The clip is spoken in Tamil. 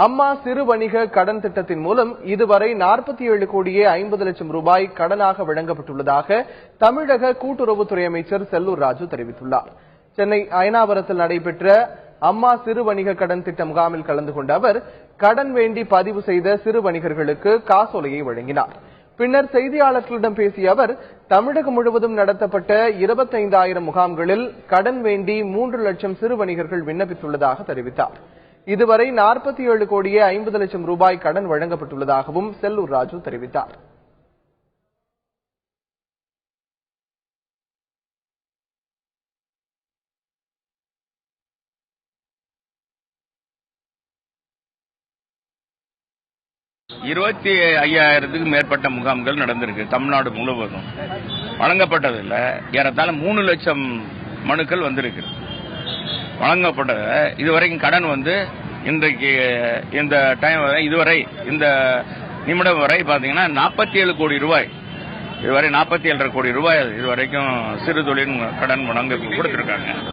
அம்மா சிறு வணிக கடன் திட்டத்தின் மூலம் இதுவரை 47 கோடியே 50 லட்சம் ரூபாய் கடனாக வழங்கப்பட்டுள்ளதாக தமிழக கூட்டுறவுத்துறை அமைச்சர் செல்லூர் ராஜு தெரிவித்துள்ளார். சென்னை அயனாவரத்தில் நடைபெற்ற அம்மா சிறு வணிக கடன் திட்ட முகாமில் கலந்து கொண்ட அவர் கடன் வேண்டி பதிவு செய்த சிறு வணிகர்களுக்கு காசோலையை வழங்கினார். பின்னர் செய்தியாளர்களிடம் பேசிய அவர் தமிழகம் முழுவதும் நடத்தப்பட்ட 25,000 முகாம்களில் கடன் வேண்டி 3 லட்சம் சிறு வணிகர்கள் விண்ணப்பித்துள்ளதாக தெரிவித்தார். இதுவரை 47 கோடியே 50 லட்சம் ரூபாய் கடன் வழங்கப்பட்டுள்ளதாகவும் செல்லூர் ராஜு தெரிவித்தார். இருபத்தி 25,000க்கு மேற்பட்ட முகாம்கள் நடந்திருக்கு. தமிழ்நாடு முழுவதும் வழங்கப்பட்டதில் ஏறத்தாழ 3 லட்சம் மனுக்கள் வந்திருக்கு. வழங்கப்பட்ட இதுவரைக்கும் கடன் இன்றைக்கு இந்த டைம் இதுவரை இந்த நிமிடம் வரை பாத்தீங்கன்னா 47 கோடி ரூபாய், இதுவரை 47,500 கோடி ரூபாய் இதுவரைக்கும் சிறு தொழில் கடன் வழங்க கொடுத்திருக்காங்க.